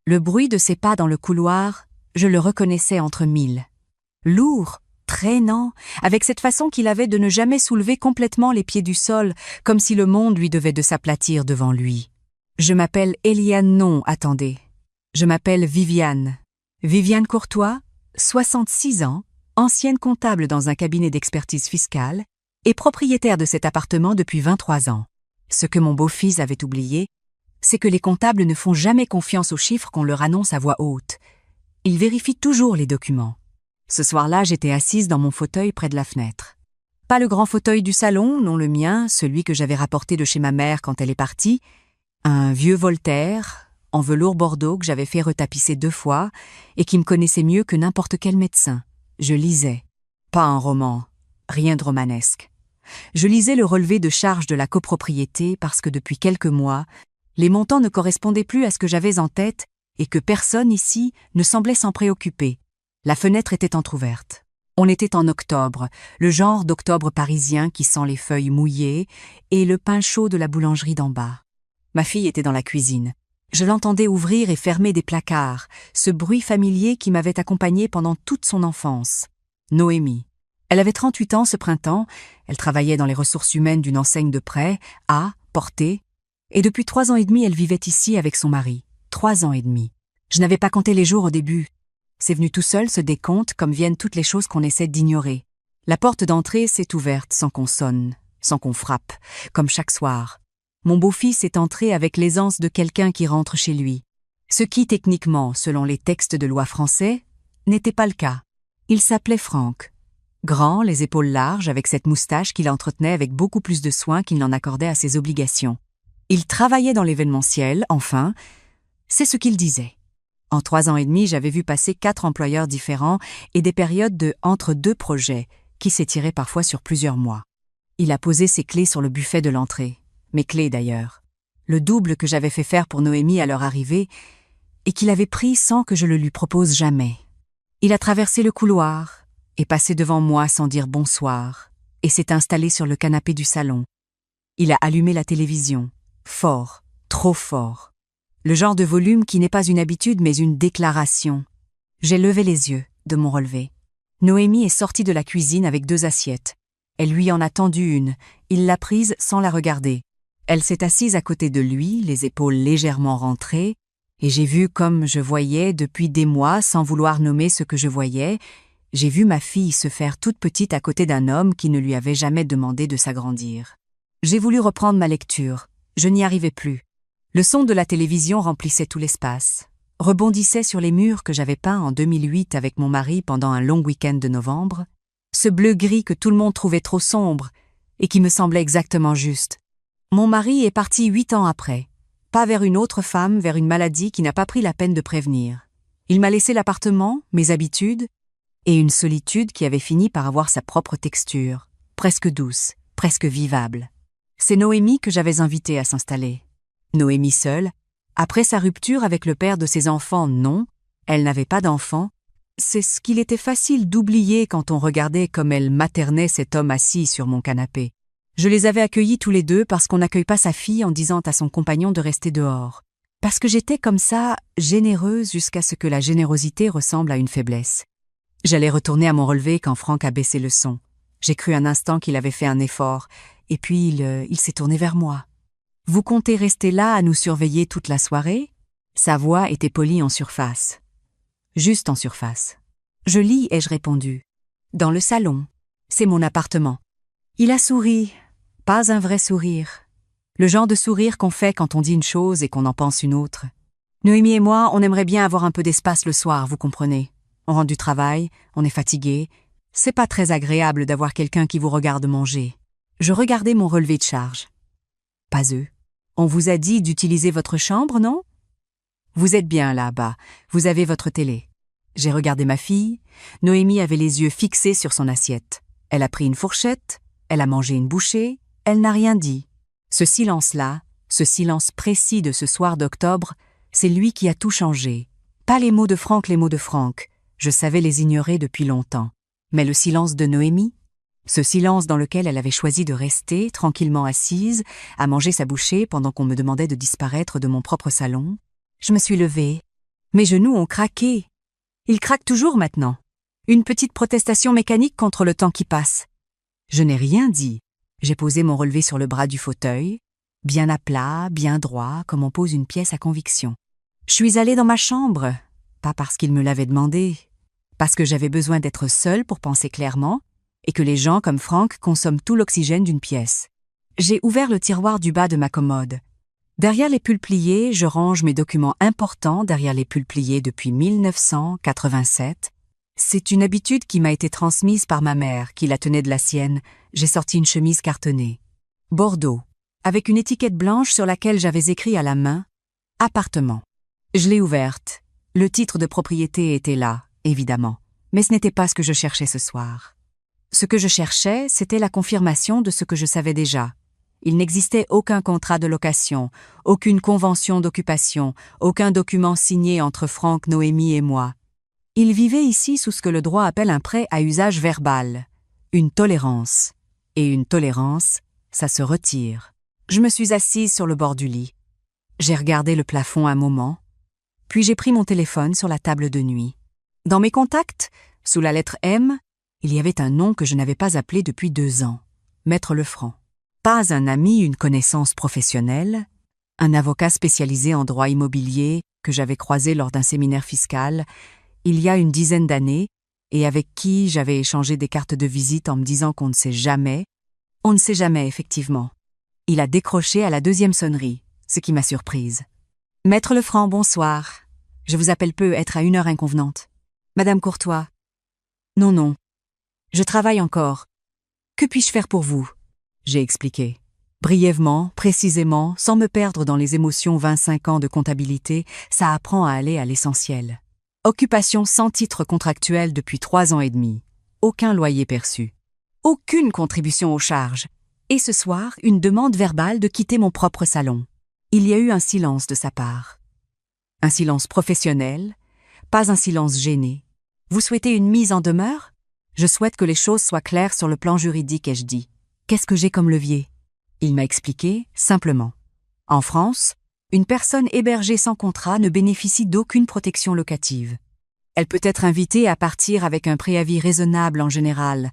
Le bruit de ses pas dans le couloir, je le reconnaissais entre mille. Lourd, traînant, avec cette façon qu'il avait de ne jamais soulever complètement les pieds du sol, comme si le monde lui devait de s'aplatir devant lui. Je m'appelle Eliane, non, attendez. Je m'appelle Viviane. Viviane Courtois, 66 ans, ancienne comptable dans un cabinet d'expertise fiscale et propriétaire de cet appartement depuis 23 ans. Ce que mon beau-fils avait oublié, c'est que les comptables ne font jamais confiance aux chiffres qu'on leur annonce à voix haute. Ils vérifient toujours les documents. Ce soir-là, j'étais assise dans mon fauteuil près de la fenêtre. Pas le grand fauteuil du salon, non le mien, celui que j'avais rapporté de chez ma mère quand elle est partie. Un vieux Voltaire, en velours bordeaux que j'avais fait retapisser 2 fois et qui me connaissait mieux que n'importe quel médecin. Je lisais. Pas un roman, rien de romanesque. Je lisais le relevé de charges de la copropriété parce que depuis quelques mois, les montants ne correspondaient plus à ce que j'avais en tête et que personne ici ne semblait s'en préoccuper. La fenêtre était entr'ouverte. On était en octobre, le genre d'octobre parisien qui sent les feuilles mouillées et le pain chaud de la boulangerie d'en bas. Ma fille était dans la cuisine. Je l'entendais ouvrir et fermer des placards, ce bruit familier qui m'avait accompagnée pendant toute son enfance. Noémie. Elle avait 38 ans ce printemps, elle travaillait dans les ressources humaines d'une enseigne de prêt, à Portée, et depuis 3 ans et demi elle vivait ici avec son mari. 3 ans et demi. Je n'avais pas compté les jours au début. C'est venu tout seul ce décompte comme viennent toutes les choses qu'on essaie d'ignorer. La porte d'entrée s'est ouverte sans qu'on sonne, sans qu'on frappe, comme chaque soir. Mon beau-fils est entré avec l'aisance de quelqu'un qui rentre chez lui. Ce qui, techniquement, selon les textes de loi français, n'était pas le cas. Il s'appelait Franck. Grand, les épaules larges, avec cette moustache qu'il entretenait avec beaucoup plus de soin qu'il n'en accordait à ses obligations. Il travaillait dans l'événementiel, enfin, c'est ce qu'il disait. En 3 ans et demi, j'avais vu passer 4 employeurs différents et des périodes de entre 2 projets, qui s'étiraient parfois sur plusieurs mois. Il a posé ses clés sur le buffet de l'entrée. Mes clés d'ailleurs. Le double que j'avais fait faire pour Noémie à leur arrivée et qu'il avait pris sans que je le lui propose jamais. Il a traversé le couloir et passé devant moi sans dire bonsoir et s'est installé sur le canapé du salon. Il a allumé la télévision. Fort, trop fort. Le genre de volume qui n'est pas une habitude mais une déclaration. J'ai levé les yeux de mon relevé. Noémie est sortie de la cuisine avec 2 assiettes. Elle lui en a tendu une. Il l'a prise sans la regarder. Elle s'est assise à côté de lui, les épaules légèrement rentrées, et j'ai vu comme je voyais depuis des mois, sans vouloir nommer ce que je voyais, j'ai vu ma fille se faire toute petite à côté d'un homme qui ne lui avait jamais demandé de s'agrandir. J'ai voulu reprendre ma lecture. Je n'y arrivais plus. Le son de la télévision remplissait tout l'espace, rebondissait sur les murs que j'avais peints en 2008 avec mon mari pendant un long week-end de novembre, ce bleu-gris que tout le monde trouvait trop sombre et qui me semblait exactement juste. Mon mari est parti 8 ans après, pas vers une autre femme, vers une maladie qui n'a pas pris la peine de prévenir. Il m'a laissé l'appartement, mes habitudes, et une solitude qui avait fini par avoir sa propre texture, presque douce, presque vivable. C'est Noémie que j'avais invitée à s'installer. Noémie seule, après sa rupture avec le père de ses enfants, non, elle n'avait pas d'enfants. C'est ce qu'il était facile d'oublier quand on regardait comme elle maternait cet homme assis sur mon canapé. Je les avais accueillis tous les 2 parce qu'on n'accueille pas sa fille en disant à son compagnon de rester dehors. Parce que j'étais comme ça, généreuse jusqu'à ce que la générosité ressemble à une faiblesse. J'allais retourner à mon relevé quand Franck a baissé le son. J'ai cru un instant qu'il avait fait un effort, et puis il s'est tourné vers moi. « Vous comptez rester là à nous surveiller toute la soirée ?» Sa voix était polie en surface. Juste en surface. « Je lis, ai-je répondu. Dans le salon. C'est mon appartement. » Il a souri. Pas un vrai sourire. Le genre de sourire qu'on fait quand on dit une chose et qu'on en pense une autre. Noémie et moi, on aimerait bien avoir un peu d'espace le soir, vous comprenez. On rentre du travail, on est fatigué. C'est pas très agréable d'avoir quelqu'un qui vous regarde manger. Je regardais mon relevé de charge. Pas eux. On vous a dit d'utiliser votre chambre, non? Vous êtes bien là-bas, vous avez votre télé. J'ai regardé ma fille. Noémie avait les yeux fixés sur son assiette. Elle a pris une fourchette, elle a mangé une bouchée, elle n'a rien dit. Ce silence-là, ce silence précis de ce soir d'octobre, c'est lui qui a tout changé. Pas les mots de Franck, je savais les ignorer depuis longtemps. Mais le silence de Noémie, ce silence dans lequel elle avait choisi de rester, tranquillement assise, à manger sa bouchée pendant qu'on me demandait de disparaître de mon propre salon. Je me suis levée. Mes genoux ont craqué. Ils craquent toujours maintenant. Une petite protestation mécanique contre le temps qui passe. Je n'ai rien dit. J'ai posé mon relevé sur le bras du fauteuil, bien à plat, bien droit, comme on pose une pièce à conviction. Je suis allée dans ma chambre, pas parce qu'il me l'avait demandé, parce que j'avais besoin d'être seule pour penser clairement, et que les gens comme Frank consomment tout l'oxygène d'une pièce. J'ai ouvert le tiroir du bas de ma commode. Derrière les pulls pliés, je range mes documents importants derrière les pulls pliés depuis 1987. C'est une habitude qui m'a été transmise par ma mère, qui la tenait de la sienne. J'ai sorti une chemise cartonnée. Bordeaux, avec une étiquette blanche sur laquelle j'avais écrit à la main « Appartement ». Je l'ai ouverte. Le titre de propriété était là, évidemment, mais ce n'était pas ce que je cherchais ce soir. Ce que je cherchais, c'était la confirmation de ce que je savais déjà. Il n'existait aucun contrat de location, aucune convention d'occupation, aucun document signé entre Frank, Noémie et moi. Il vivait ici sous ce que le droit appelle un prêt à usage verbal, une tolérance. Et une tolérance, ça se retire. Je me suis assise sur le bord du lit. J'ai regardé le plafond un moment, puis j'ai pris mon téléphone sur la table de nuit. Dans mes contacts, sous la lettre M, il y avait un nom que je n'avais pas appelé depuis 2 ans, Maître Lefranc. Pas un ami, une connaissance professionnelle, un avocat spécialisé en droit immobilier que j'avais croisé lors d'un séminaire fiscal il y a une dizaine d'années et avec qui j'avais échangé des cartes de visite en me disant qu'on ne sait jamais. On ne sait jamais, effectivement. Il a décroché à la 2e sonnerie, ce qui m'a surprise. « Maître Lefranc, bonsoir. Je vous appelle peu être à une heure inconvenante. Madame Courtois. »« Non. Je travaille encore. Que puis-je faire pour vous ?» J'ai expliqué. Brièvement, précisément, sans me perdre dans les émotions 25 ans de comptabilité, ça apprend à aller à l'essentiel. Occupation sans titre contractuel depuis 3 ans et demi. Aucun loyer perçu. Aucune contribution aux charges. Et ce soir, une demande verbale de quitter mon propre salon. Il y a eu un silence de sa part. Un silence professionnel, pas un silence gêné. Vous souhaitez une mise en demeure ? Je souhaite que les choses soient claires sur le plan juridique, ai-je dit. Qu'est-ce que j'ai comme levier ? Il m'a expliqué, simplement. En France, une personne hébergée sans contrat ne bénéficie d'aucune protection locative. Elle peut être invitée à partir avec un préavis raisonnable en général,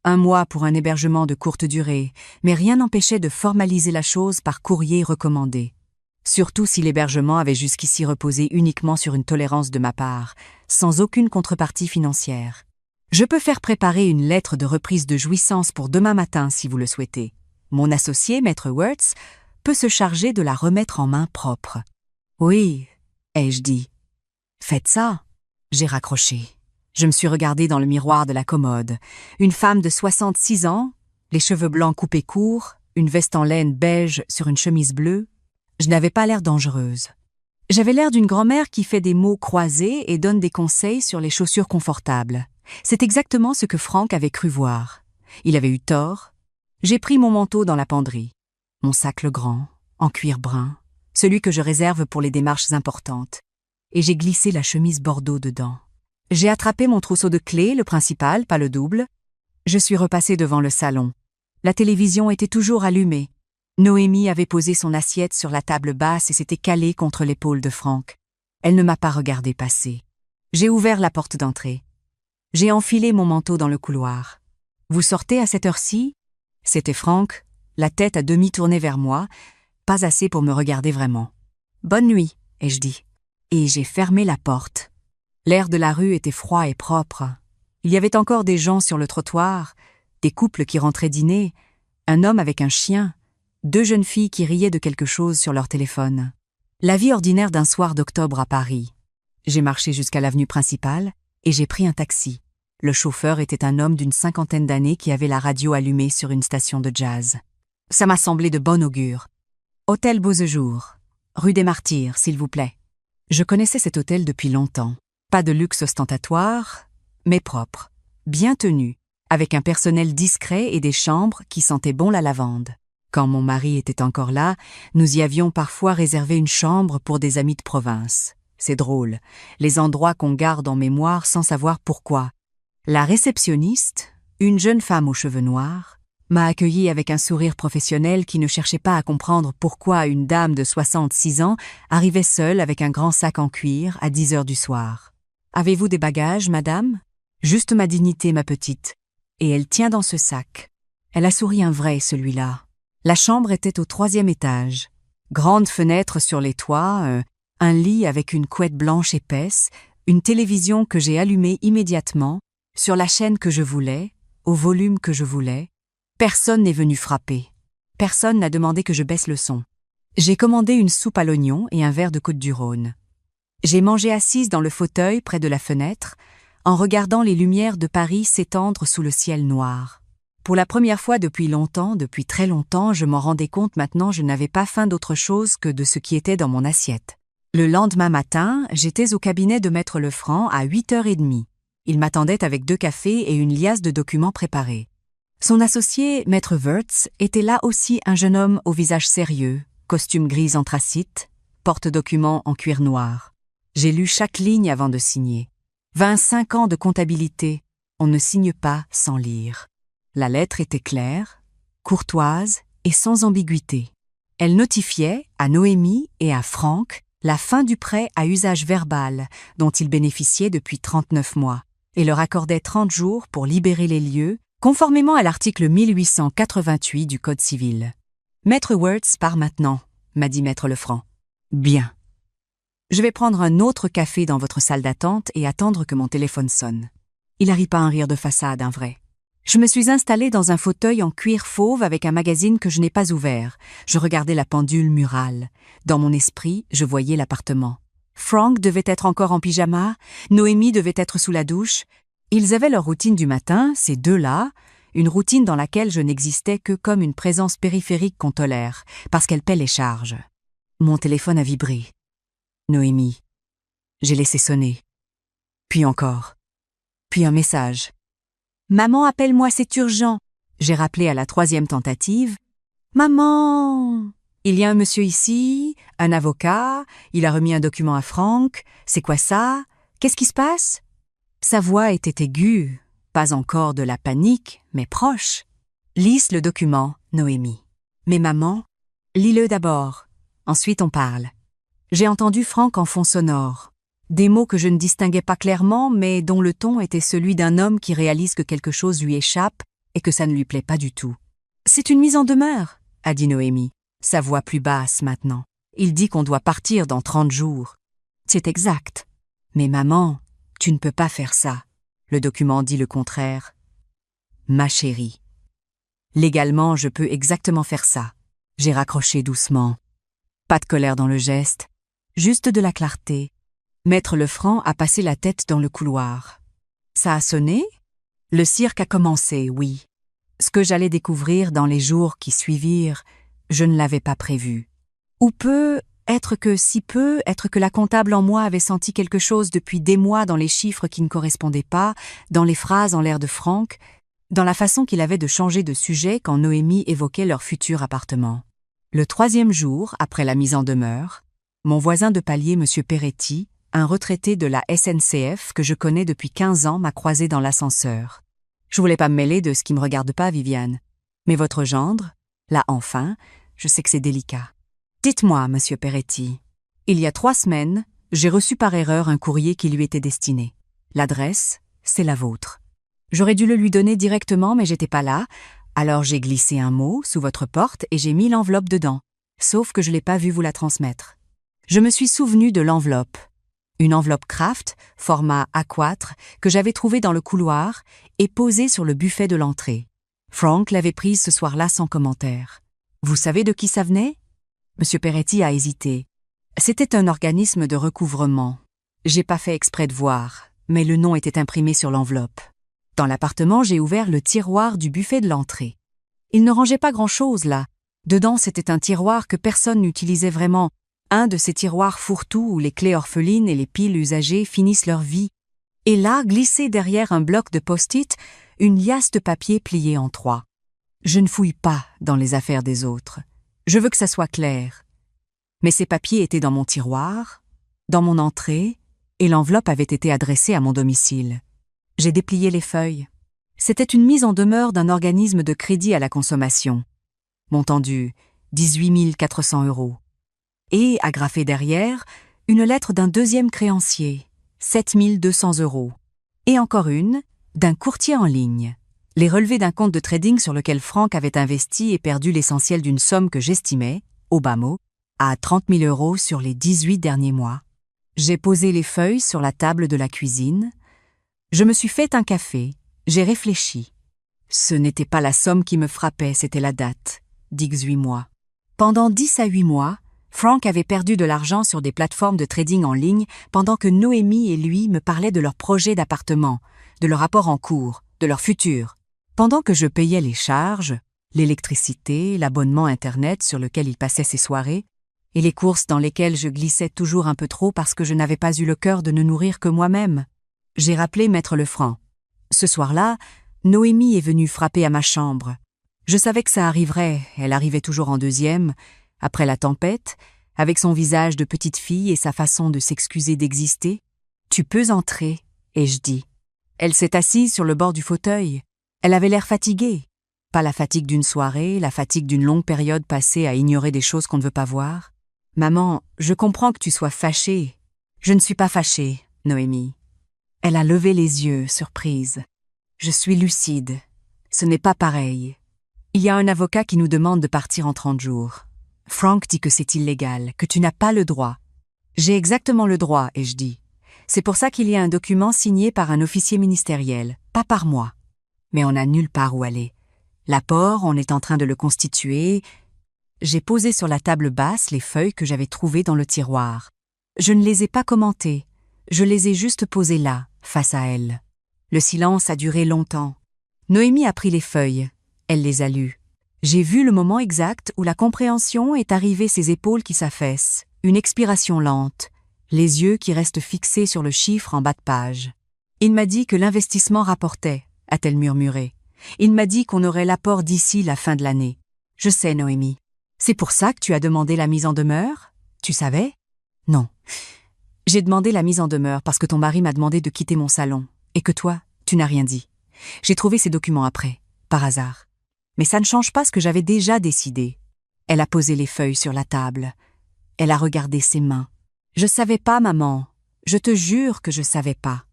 1 mois pour un hébergement de courte durée, mais rien n'empêchait de formaliser la chose par courrier recommandé. Surtout si l'hébergement avait jusqu'ici reposé uniquement sur une tolérance de ma part, sans aucune contrepartie financière. Je peux faire préparer une lettre de reprise de jouissance pour demain matin si vous le souhaitez. Mon associé, Maître Wertz, peut se charger de la remettre en main propre. Oui, ai-je dit. Faites ça. J'ai raccroché. Je me suis regardée dans le miroir de la commode. Une femme de 66 ans, les cheveux blancs coupés courts, une veste en laine beige sur une chemise bleue. Je n'avais pas l'air dangereuse. J'avais l'air d'une grand-mère qui fait des mots croisés et donne des conseils sur les chaussures confortables. C'est exactement ce que Frank avait cru voir. Il avait eu tort. J'ai pris mon manteau dans la penderie. Mon sac le grand, en cuir brun, celui que je réserve pour les démarches importantes. Et j'ai glissé la chemise bordeaux dedans. J'ai attrapé mon trousseau de clés, le principal, pas le double. Je suis repassée devant le salon. La télévision était toujours allumée. Noémie avait posé son assiette sur la table basse et s'était calée contre l'épaule de Frank. Elle ne m'a pas regardé passer. J'ai ouvert la porte d'entrée. J'ai enfilé mon manteau dans le couloir. « Vous sortez à cette heure-ci » C'était Frank, la tête à demi tournée vers moi, pas assez pour me regarder vraiment. « Bonne nuit » ai-je dit. Et j'ai fermé la porte. L'air de la rue était froid et propre. Il y avait encore des gens sur le trottoir, des couples qui rentraient dîner, un homme avec un chien, 2 jeunes filles qui riaient de quelque chose sur leur téléphone. La vie ordinaire d'un soir d'octobre à Paris. J'ai marché jusqu'à l'avenue principale et j'ai pris un taxi. Le chauffeur était un homme d'une 50aine d'années qui avait la radio allumée sur une station de jazz. Ça m'a semblé de bon augure. « Hôtel Beausejour, rue des Martyrs, s'il vous plaît. » Je connaissais cet hôtel depuis longtemps. Pas de luxe ostentatoire, mais propre, bien tenu, avec un personnel discret et des chambres qui sentaient bon la lavande. Quand mon mari était encore là, nous y avions parfois réservé une chambre pour des amis de province. C'est drôle, les endroits qu'on garde en mémoire sans savoir pourquoi. La réceptionniste, une jeune femme aux cheveux noirs, m'a accueilli avec un sourire professionnel qui ne cherchait pas à comprendre pourquoi une dame de 66 ans arrivait seule avec un grand sac en cuir à 10 heures du soir. « Avez-vous des bagages, madame ?»« Juste ma dignité, ma petite. » Et elle tient dans ce sac. Elle a souri un vrai, celui-là. La chambre était au 3e étage. Grande fenêtre sur les toits, un lit avec une couette blanche épaisse, une télévision que j'ai allumée immédiatement, sur la chaîne que je voulais, au volume que je voulais. Personne n'est venu frapper. Personne n'a demandé que je baisse le son. J'ai commandé une soupe à l'oignon et un verre de Côte-du-Rhône. J'ai mangé assise dans le fauteuil près de la fenêtre, en regardant les lumières de Paris s'étendre sous le ciel noir. Pour la première fois depuis longtemps, depuis très longtemps, je m'en rendais compte maintenant, je n'avais pas faim d'autre chose que de ce qui était dans mon assiette. Le lendemain matin, j'étais au cabinet de Maître Lefranc à 8h30. Il m'attendait avec 2 cafés et une liasse de documents préparés. Son associé, Maître Wurtz, était là aussi, un jeune homme au visage sérieux, costume gris anthracite, porte-documents en cuir noir. J'ai lu chaque ligne avant de signer. 25 ans de comptabilité, on ne signe pas sans lire. La lettre était claire, courtoise et sans ambiguïté. Elle notifiait à Noémie et à Franck la fin du prêt à usage verbal dont ils bénéficiaient depuis 39 mois et leur accordait 30 jours pour libérer les lieux, conformément à l'article 1888 du Code civil. « Maître Wurtz part maintenant », m'a dit Maître Lefranc. « Bien. Je vais prendre un autre café dans votre salle d'attente et attendre que mon téléphone sonne. » Il n'arrive pas un rire de façade, un vrai. Je me suis installée dans un fauteuil en cuir fauve avec un magazine que je n'ai pas ouvert. Je regardais la pendule murale. Dans mon esprit, je voyais l'appartement. Frank devait être encore en pyjama, Noémie devait être sous la douche. Ils avaient leur routine du matin, ces deux-là, une routine dans laquelle je n'existais que comme une présence périphérique qu'on tolère, parce qu'elle paie les charges. Mon téléphone a vibré. Noémie. J'ai laissé sonner. Puis encore. Puis un message. « Maman, appelle-moi, c'est urgent !» J'ai rappelé à la 3e tentative. « Maman !»« Il y a un monsieur ici, un avocat, il a remis un document à Franck. C'est quoi ça? Qu'est-ce qui se passe ?» Sa voix était aiguë, pas encore de la panique, mais proche. « Lise le document, Noémie. »« Mais maman, lis-le d'abord. Ensuite on parle. » J'ai entendu Franck en fond sonore. Des mots que je ne distinguais pas clairement, mais dont le ton était celui d'un homme qui réalise que quelque chose lui échappe et que ça ne lui plaît pas du tout. « C'est une mise en demeure, » a dit Noémie, sa voix plus basse maintenant. « Il dit qu'on doit partir dans 30 jours. » C'est exact. Mais maman, tu ne peux pas faire ça. Le document dit le contraire. « Ma chérie. Légalement, je peux exactement faire ça. » J'ai raccroché doucement. Pas de colère dans le geste, juste de la clarté. Maître Lefranc a passé la tête dans le couloir. Ça a sonné? Le cirque a commencé, oui. Ce que j'allais découvrir dans les jours qui suivirent, je ne l'avais pas prévu. Ou être que la comptable en moi avait senti quelque chose depuis des mois dans les chiffres qui ne correspondaient pas, dans les phrases en l'air de Franck, dans la façon qu'il avait de changer de sujet quand Noémie évoquait leur futur appartement. Le 3e jour, après la mise en demeure, mon voisin de palier, M. Peretti, un retraité de la SNCF que je connais depuis 15 ans, m'a croisé dans l'ascenseur. Je voulais pas me mêler de ce qui me regarde pas, Viviane. Mais votre gendre, là enfin, je sais que c'est délicat. Dites-moi, Monsieur Peretti, il y a 3 semaines, j'ai reçu par erreur un courrier qui lui était destiné. L'adresse, c'est la vôtre. J'aurais dû le lui donner directement, mais j'étais pas là, alors j'ai glissé un mot sous votre porte et j'ai mis l'enveloppe dedans, sauf que je l'ai pas vu vous la transmettre. Je me suis souvenu de l'enveloppe. Une enveloppe Kraft, format A4, que j'avais trouvée dans le couloir et posée sur le buffet de l'entrée. Franck l'avait prise ce soir-là sans commentaire. Vous savez de qui ça venait? Monsieur Peretti a hésité. C'était un organisme de recouvrement. J'ai pas fait exprès de voir, mais le nom était imprimé sur l'enveloppe. Dans l'appartement, j'ai ouvert le tiroir du buffet de l'entrée. Il ne rangeait pas grand-chose là. Dedans, c'était un tiroir que personne n'utilisait vraiment. Un de ces tiroirs fourre-tout où les clés orphelines et les piles usagées finissent leur vie. Et là, glissé derrière un bloc de post-it, une liasse de papier pliée en 3. Je ne fouille pas dans les affaires des autres. Je veux que ça soit clair. Mais ces papiers étaient dans mon tiroir, dans mon entrée, et l'enveloppe avait été adressée à mon domicile. J'ai déplié les feuilles. C'était une mise en demeure d'un organisme de crédit à la consommation, montant dû 18 400 €. Et, agrafée derrière, une lettre d'un deuxième créancier, 7 200 €. Et encore une, d'un courtier en ligne. Les relevés d'un compte de trading sur lequel Frank avait investi et perdu l'essentiel d'une somme que j'estimais, au bas mot, à 30 000 € sur les 18 derniers mois. J'ai posé les feuilles sur la table de la cuisine. Je me suis fait un café. J'ai réfléchi. Ce n'était pas la somme qui me frappait, c'était la date. 18 mois. Pendant 10 à 8 mois, Frank avait perdu de l'argent sur des plateformes de trading en ligne pendant que Noémie et lui me parlaient de leur projet d'appartement, de leur rapport en cours, de leur futur. Pendant que je payais les charges, l'électricité, l'abonnement Internet sur lequel il passait ses soirées, et les courses dans lesquelles je glissais toujours un peu trop parce que je n'avais pas eu le cœur de ne nourrir que moi-même, j'ai rappelé Maître Lefranc. Ce soir-là, Noémie est venue frapper à ma chambre. Je savais que ça arriverait, elle arrivait toujours en deuxième, après la tempête, avec son visage de petite fille et sa façon de s'excuser d'exister. « Tu peux entrer », ai-je dit. Elle s'est assise sur le bord du fauteuil. Elle avait l'air fatiguée. Pas la fatigue d'une soirée, la fatigue d'une longue période passée à ignorer des choses qu'on ne veut pas voir. « Maman, je comprends que tu sois fâchée. »« Je ne suis pas fâchée, Noémie. » Elle a levé les yeux, surprise. « Je suis lucide. Ce n'est pas pareil. Il y a un avocat qui nous demande de partir en 30 jours. Frank dit que c'est illégal, que tu n'as pas le droit. »« J'ai exactement le droit, ai-je dit. C'est pour ça qu'il y a un document signé par un officier ministériel, pas par moi. Mais on n'a nulle part où aller. L'apport, on est en train de le constituer. » J'ai posé sur la table basse les feuilles que j'avais trouvées dans le tiroir. Je ne les ai pas commentées. Je les ai juste posées là, face à elle. Le silence a duré longtemps. Noémie a pris les feuilles. Elle les a lues. J'ai vu le moment exact où la compréhension est arrivée, ses épaules qui s'affaissent, une expiration lente, les yeux qui restent fixés sur le chiffre en bas de page. « Il m'a dit que l'investissement rapportait », a-t-elle murmuré. « Il m'a dit qu'on aurait l'apport d'ici la fin de l'année. »« Je sais, Noémie. C'est pour ça que tu as demandé la mise en demeure ? Tu savais ? » ?»« Non. J'ai demandé la mise en demeure parce que ton mari m'a demandé de quitter mon salon, et que toi, tu n'as rien dit. J'ai trouvé ces documents après, par hasard. Mais ça ne change pas ce que j'avais déjà décidé. » Elle a posé les feuilles sur la table. Elle a regardé ses mains. « Je savais pas, maman. Je te jure que je savais pas. »«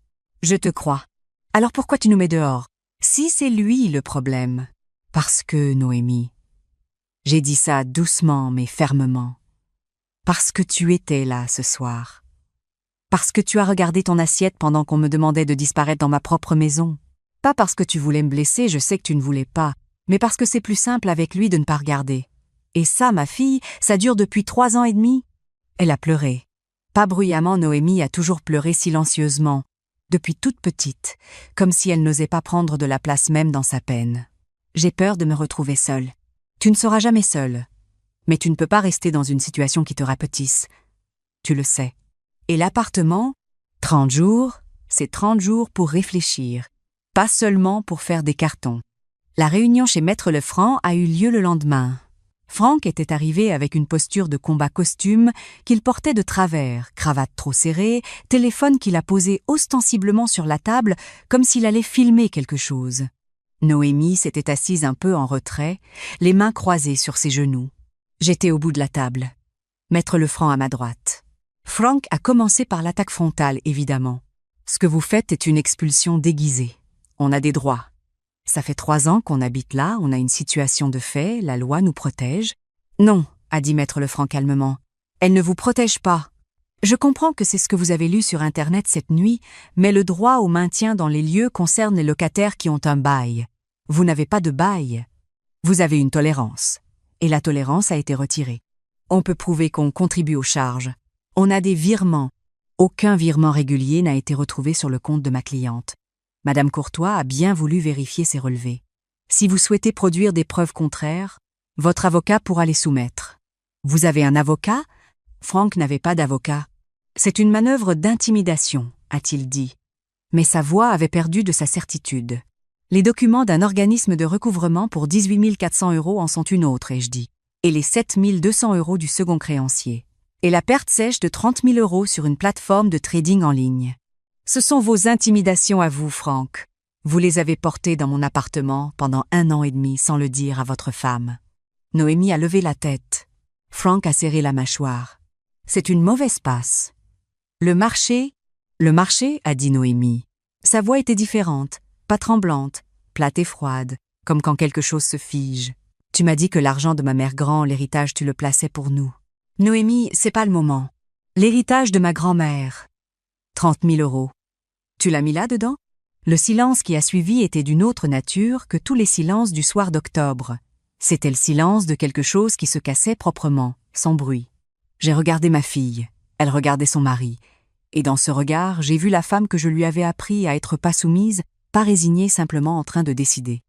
Je te crois. Alors pourquoi tu nous mets dehors ? Si c'est lui le problème. » »« Parce que, Noémie. » J'ai dit ça doucement mais fermement. « Parce que tu étais là ce soir. Parce que tu as regardé ton assiette pendant qu'on me demandait de disparaître dans ma propre maison. Pas parce que tu voulais me blesser, je sais que tu ne voulais pas, mais parce que c'est plus simple avec lui de ne pas regarder. Et ça, ma fille, ça dure depuis 3 ans et demi. » Elle a pleuré. Pas bruyamment, Noémie a toujours pleuré silencieusement, depuis toute petite, comme si elle n'osait pas prendre de la place même dans sa peine. « J'ai peur de me retrouver seule. »« Tu ne seras jamais seule. Mais tu ne peux pas rester dans une situation qui te rapetisse. Tu le sais. » Et l'appartement, 30 jours, c'est 30 jours pour réfléchir, pas seulement pour faire des cartons. La réunion chez Maître Lefranc a eu lieu le lendemain. Frank était arrivé avec une posture de combat costume qu'il portait de travers, cravate trop serrée, téléphone qu'il a posé ostensiblement sur la table comme s'il allait filmer quelque chose. Noémie s'était assise un peu en retrait, les mains croisées sur ses genoux. J'étais au bout de la table. Maître Lefranc à ma droite. Frank a commencé par l'attaque frontale, évidemment. « Ce que vous faites est une expulsion déguisée. On a des droits. Ça fait 3 ans qu'on habite là, on a une situation de fait, la loi nous protège. »« Non, » a dit Maître Lefranc calmement. « Elle ne vous protège pas. Je comprends que c'est ce que vous avez lu sur Internet cette nuit, mais le droit au maintien dans les lieux concerne les locataires qui ont un bail. Vous n'avez pas de bail. Vous avez une tolérance. Et la tolérance a été retirée. On peut prouver qu'on contribue aux charges. On a des virements. Aucun virement régulier n'a été retrouvé sur le compte de ma cliente. Madame Courtois a bien voulu vérifier ses relevés. Si vous souhaitez produire des preuves contraires, votre avocat pourra les soumettre. Vous avez un avocat ? Frank n'avait pas d'avocat. C'est une manœuvre d'intimidation, a-t-il dit. Mais sa voix avait perdu de sa certitude. Les documents d'un organisme de recouvrement pour 18 400 € en sont une autre, ai-je dit. Et les 7 200 € du second créancier. Et la perte sèche de 30 000 € sur une plateforme de trading en ligne. Ce sont vos intimidations à vous, Frank. Vous les avez portés dans mon appartement pendant 1 an et demi sans le dire à votre femme. Noémie a levé la tête. Frank a serré la mâchoire. C'est une mauvaise passe. Le marché, a dit Noémie. Sa voix était différente, pas tremblante, plate et froide, comme quand quelque chose se fige. Tu m'as dit que l'argent de ma mère grand, l'héritage, tu le plaçais pour nous. Noémie, c'est pas le moment. L'héritage de ma grand-mère. 30 000 euros. Tu l'as mis là-dedans? Le silence qui a suivi était d'une autre nature que tous les silences du soir d'octobre. C'était le silence de quelque chose qui se cassait proprement, sans bruit. J'ai regardé ma fille, elle regardait son mari, et dans ce regard, j'ai vu la femme que je lui avais appris à être pas soumise, pas résignée, simplement en train de décider.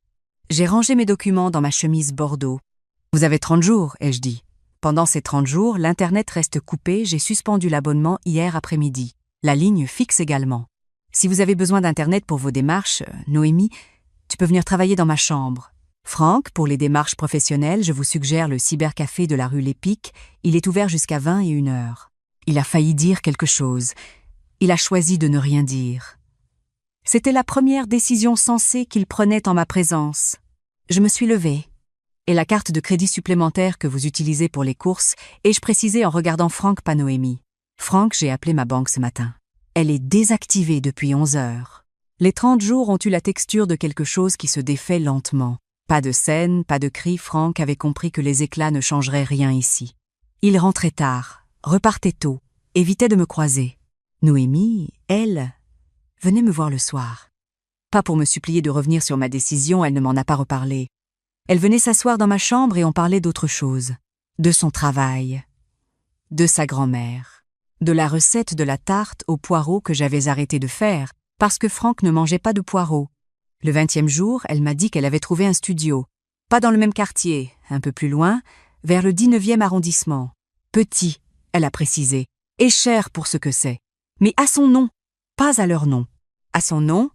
J'ai rangé mes documents dans ma chemise bordeaux. Vous avez 30 jours, ai-je dit. Pendant ces 30 jours, l'Internet reste coupé, j'ai suspendu l'abonnement hier après-midi. La ligne fixe également. Si vous avez besoin d'Internet pour vos démarches, Noémie, tu peux venir travailler dans ma chambre. Frank, pour les démarches professionnelles, je vous suggère le cybercafé de la rue Lépic. Il est ouvert jusqu'à 21h. Il a failli dire quelque chose. Il a choisi de ne rien dire. C'était la première décision sensée qu'il prenait en ma présence. Je me suis levée. Et la carte de crédit supplémentaire que vous utilisez pour les courses, ai-je précisé en regardant Frank, pas Noémie. Frank, j'ai appelé ma banque ce matin. Elle est désactivée depuis 11h. Les 30 jours ont eu la texture de quelque chose qui se défait lentement. Pas de scène, pas de cris, Frank avait compris que les éclats ne changeraient rien ici. Il rentrait tard, repartait tôt, évitait de me croiser. Noémie, elle, venait me voir le soir. Pas pour me supplier de revenir sur ma décision, elle ne m'en a pas reparlé. Elle venait s'asseoir dans ma chambre et on parlait d'autre chose. De son travail, de sa grand-mère, de la recette de la tarte aux poireaux que j'avais arrêté de faire, parce que Frank ne mangeait pas de poireaux. Le 20e jour, elle m'a dit qu'elle avait trouvé un studio. Pas dans le même quartier, un peu plus loin, vers le 19e arrondissement. Petit, elle a précisé, et cher pour ce que c'est. Mais à son nom, pas à leur nom. À son nom,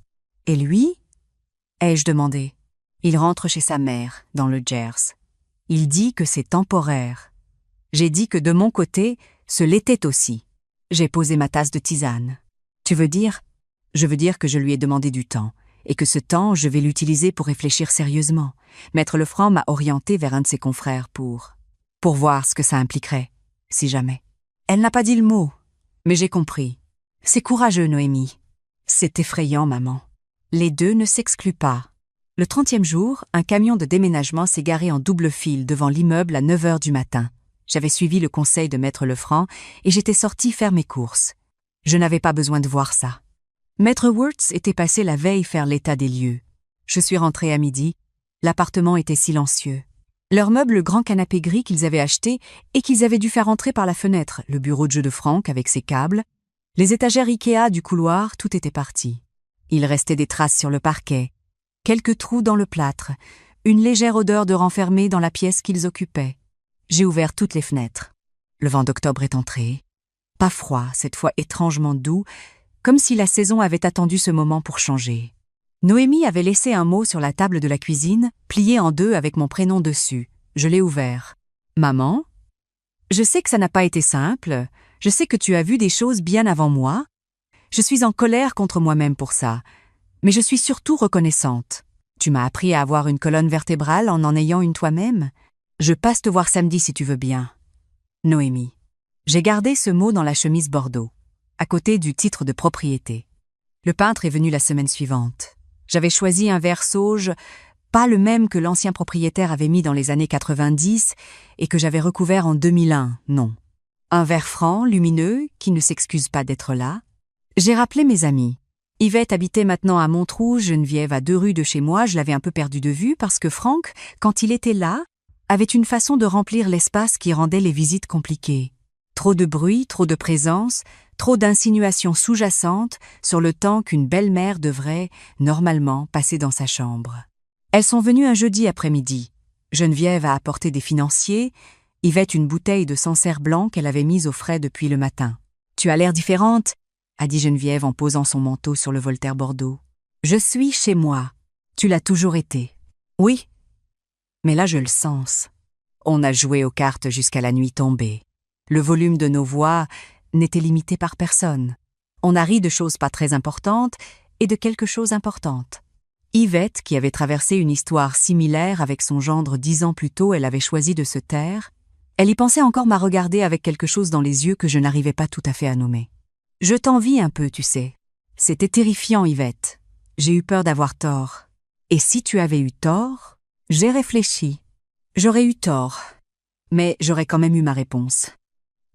et lui, ai-je demandé. Il rentre chez sa mère, dans le Gers. Il dit que c'est temporaire. J'ai dit que de mon côté, ce l'était aussi. J'ai posé ma tasse de tisane. Tu veux dire? Je veux dire que je lui ai demandé du temps, et que ce temps, je vais l'utiliser pour réfléchir sérieusement. Maître Lefranc m'a orienté vers un de ses confrères pour voir ce que ça impliquerait, si jamais. Elle n'a pas dit le mot, mais j'ai compris. C'est courageux, Noémie. C'est effrayant, maman. Les deux ne s'excluent pas. Le 30e jour, un camion de déménagement s'est garé en double file devant l'immeuble à 9h du matin. J'avais suivi le conseil de Maître Lefranc et j'étais sortie faire mes courses. Je n'avais pas besoin de voir ça. Maître Wurtz était passé la veille faire l'état des lieux. Je suis rentrée à midi. L'appartement était silencieux. Leur meuble, le grand canapé gris qu'ils avaient acheté et qu'ils avaient dû faire entrer par la fenêtre, le bureau de jeu de Frank avec ses câbles, les étagères Ikea du couloir, tout était parti. Il restait des traces sur le parquet, quelques trous dans le plâtre, une légère odeur de renfermé dans la pièce qu'ils occupaient. J'ai ouvert toutes les fenêtres. Le vent d'octobre est entré. Pas froid, cette fois étrangement doux, comme si la saison avait attendu ce moment pour changer. Noémie avait laissé un mot sur la table de la cuisine, plié en deux avec mon prénom dessus. Je l'ai ouvert. « Maman, je sais que ça n'a pas été simple, je sais que tu as vu des choses bien avant moi. Je suis en colère contre moi-même pour ça, mais je suis surtout reconnaissante. Tu m'as appris à avoir une colonne vertébrale en ayant une toi-même. Je passe te voir samedi si tu veux bien. Noémie. » J'ai gardé ce mot dans la chemise bordeaux, à côté du titre de propriété. Le peintre est venu la semaine suivante. J'avais choisi un verre sauge, pas le même que l'ancien propriétaire avait mis dans les années 90 et que j'avais recouvert en 2001, non. Un verre franc, lumineux, qui ne s'excuse pas d'être là. J'ai rappelé mes amis. Yvette habitait maintenant à Montrouge, Geneviève à 2 rues de chez moi, je l'avais un peu perdu de vue parce que Frank, quand il était là, avait une façon de remplir l'espace qui rendait les visites compliquées. Trop de bruit, trop de présence, trop d'insinuations sous-jacentes sur le temps qu'une belle-mère devrait, normalement, passer dans sa chambre. Elles sont venues un jeudi après-midi. Geneviève a apporté des financiers, Yvette une bouteille de Sancerre blanc qu'elle avait mise au frais depuis le matin. « Tu as l'air différente », a dit Geneviève en posant son manteau sur le Voltaire Bordeaux. « Je suis chez moi. Tu l'as toujours été. »« Oui, mais là je le sens. » On a joué aux cartes jusqu'à la nuit tombée. Le volume de nos voix n'était limité par personne. On a ri de choses pas très importantes et de quelque chose importante. Yvette, qui avait traversé une histoire similaire avec son gendre 10 ans plus tôt, elle avait choisi de se taire. Elle y pensait encore m'a regarder avec quelque chose dans les yeux que je n'arrivais pas tout à fait à nommer. « Je t'envie un peu, tu sais. C'était terrifiant, Yvette. J'ai eu peur d'avoir tort. Et si tu avais eu tort? » J'ai réfléchi. J'aurais eu tort. Mais j'aurais quand même eu ma réponse.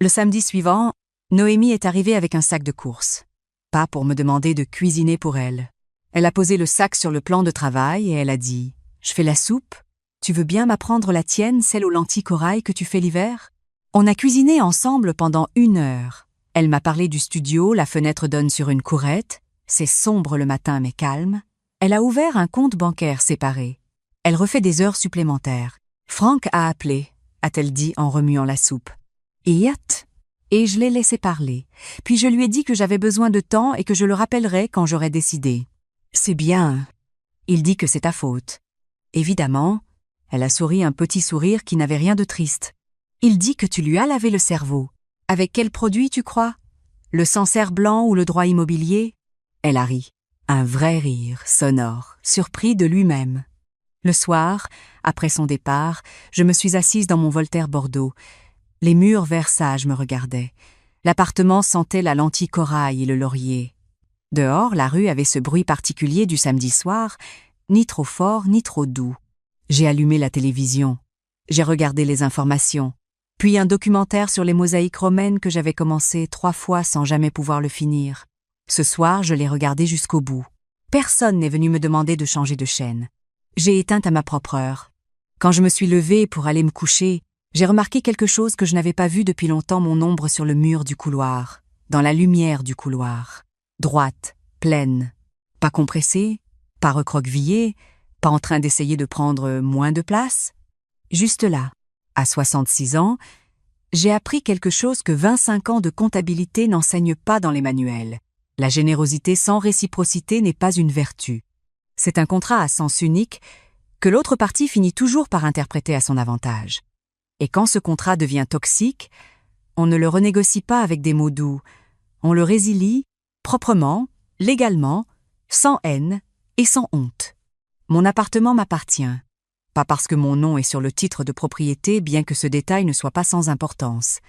Le samedi suivant, Noémie est arrivée avec un sac de courses. Pas pour me demander de cuisiner pour elle. Elle a posé le sac sur le plan de travail et elle a dit « Je fais la soupe. Tu veux bien m'apprendre la tienne, celle aux lentilles corail que tu fais l'hiver ?» On a cuisiné ensemble pendant 1 heure. Elle m'a parlé du studio, la fenêtre donne sur une courette. C'est sombre le matin mais calme. Elle a ouvert un compte bancaire séparé. Elle refait des heures supplémentaires. Franck a appelé, a-t-elle dit en remuant la soupe. Et je l'ai laissé parler. Puis je lui ai dit que j'avais besoin de temps et que je le rappellerais quand j'aurais décidé. C'est bien. Il dit que c'est ta faute. Évidemment, elle a souri un petit sourire qui n'avait rien de triste. Il dit que tu lui as lavé le cerveau. Avec quel produit, tu crois? Le Sancerre blanc ou le droit immobilier? Elle a ri. Un vrai rire, sonore, surpris de lui-même. Le soir, après son départ, je me suis assise dans mon Voltaire Bordeaux. Les murs Versailles me regardaient. L'appartement sentait la lentille corail et le laurier. Dehors, la rue avait ce bruit particulier du samedi soir, ni trop fort ni trop doux. J'ai allumé la télévision. J'ai regardé les informations. Puis un documentaire sur les mosaïques romaines que j'avais commencé 3 fois sans jamais pouvoir le finir. Ce soir, je l'ai regardé jusqu'au bout. Personne n'est venu me demander de changer de chaîne. J'ai éteint à ma propre heure. Quand je me suis levée pour aller me coucher, j'ai remarqué quelque chose que je n'avais pas vu depuis longtemps, mon ombre sur le mur du couloir, dans la lumière du couloir. Droite, pleine, pas compressée, pas recroquevillée, pas en train d'essayer de prendre moins de place. Juste là, à 66 ans, j'ai appris quelque chose que 25 ans de comptabilité n'enseignent pas dans les manuels. La générosité sans réciprocité n'est pas une vertu. C'est un contrat à sens unique que l'autre partie finit toujours par interpréter à son avantage. Et quand ce contrat devient toxique, on ne le renégocie pas avec des mots doux, on le résilie proprement, légalement, sans haine et sans honte. Mon appartement m'appartient. Pas parce que mon nom est sur le titre de propriété, bien que ce détail ne soit pas sans importance,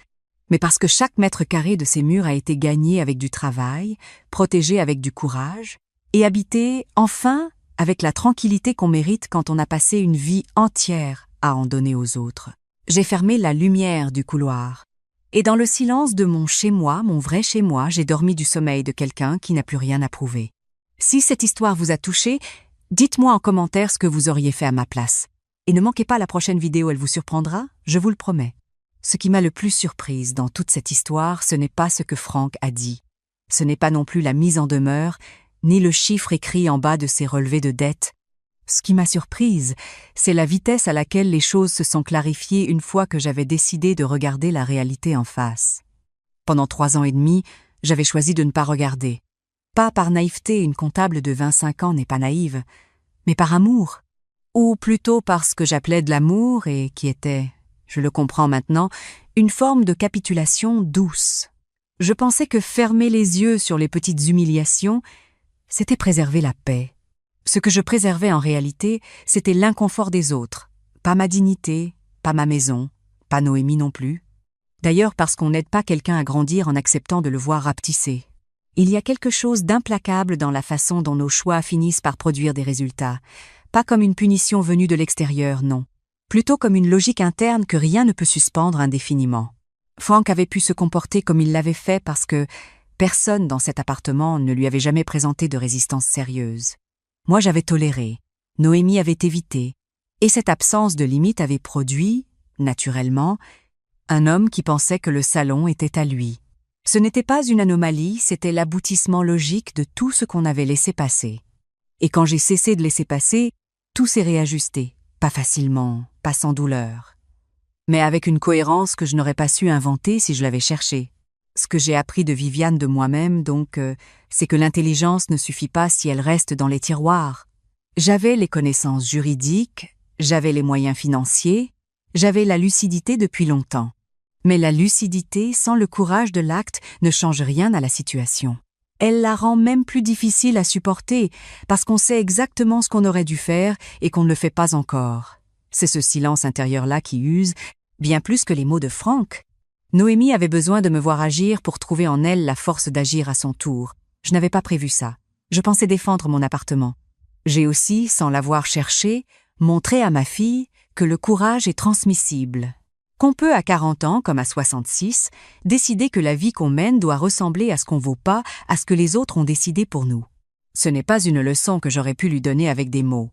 mais parce que chaque mètre carré de ces murs a été gagné avec du travail, protégé avec du courage, et habité, enfin, avec la tranquillité qu'on mérite quand on a passé une vie entière à en donner aux autres. J'ai fermé la lumière du couloir. Et dans le silence de mon chez-moi, mon vrai chez-moi, j'ai dormi du sommeil de quelqu'un qui n'a plus rien à prouver. Si cette histoire vous a touché, dites-moi en commentaire ce que vous auriez fait à ma place. Et ne manquez pas la prochaine vidéo, elle vous surprendra, je vous le promets. Ce qui m'a le plus surprise dans toute cette histoire, ce n'est pas ce que Franck a dit. Ce n'est pas non plus la mise en demeure, ni le chiffre écrit en bas de ses relevés de dette. Ce qui m'a surprise, c'est la vitesse à laquelle les choses se sont clarifiées une fois que j'avais décidé de regarder la réalité en face. Pendant 3 ans et demi, j'avais choisi de ne pas regarder. Pas par naïveté, une comptable de 25 ans n'est pas naïve, mais par amour. Ou plutôt par ce que j'appelais de l'amour et qui était, je le comprends maintenant, une forme de capitulation douce. Je pensais que fermer les yeux sur les petites humiliations, c'était préserver la paix. Ce que je préservais en réalité, c'était l'inconfort des autres, pas ma dignité, pas ma maison, pas Noémie non plus. D'ailleurs parce qu'on n'aide pas quelqu'un à grandir en acceptant de le voir rapetisser. Il y a quelque chose d'implacable dans la façon dont nos choix finissent par produire des résultats, pas comme une punition venue de l'extérieur, non, plutôt comme une logique interne que rien ne peut suspendre indéfiniment. Franck avait pu se comporter comme il l'avait fait parce que personne dans cet appartement ne lui avait jamais présenté de résistance sérieuse. Moi j'avais toléré, Noémie avait évité, et cette absence de limite avait produit, naturellement, un homme qui pensait que le salon était à lui. Ce n'était pas une anomalie, c'était l'aboutissement logique de tout ce qu'on avait laissé passer. Et quand j'ai cessé de laisser passer, tout s'est réajusté, pas facilement, pas sans douleur, mais avec une cohérence que je n'aurais pas su inventer si je l'avais cherchée. Ce que j'ai appris de Viviane de moi-même, donc, c'est que l'intelligence ne suffit pas si elle reste dans les tiroirs. J'avais les connaissances juridiques, j'avais les moyens financiers, j'avais la lucidité depuis longtemps. Mais la lucidité sans le courage de l'acte ne change rien à la situation. Elle la rend même plus difficile à supporter, parce qu'on sait exactement ce qu'on aurait dû faire et qu'on ne le fait pas encore. C'est ce silence intérieur-là qui use, bien plus que les mots de Franck. Noémie avait besoin de me voir agir pour trouver en elle la force d'agir à son tour. Je n'avais pas prévu ça. Je pensais défendre mon appartement. J'ai aussi, sans l'avoir cherché, montré à ma fille que le courage est transmissible. Qu'on peut à 40 ans, comme à 66, décider que la vie qu'on mène doit ressembler à ce qu'on vaut pas, à ce que les autres ont décidé pour nous. Ce n'est pas une leçon que j'aurais pu lui donner avec des mots.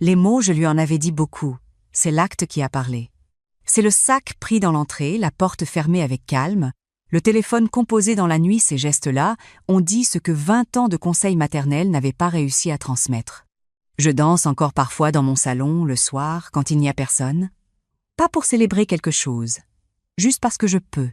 Les mots, je lui en avais dit beaucoup. C'est l'acte qui a parlé. C'est le sac pris dans l'entrée, la porte fermée avec calme, le téléphone composé dans la nuit, ces gestes-là ont dit ce que 20 ans de conseils maternels n'avaient pas réussi à transmettre. Je danse encore parfois dans mon salon, le soir, quand il n'y a personne. Pas pour célébrer quelque chose, juste parce que je peux.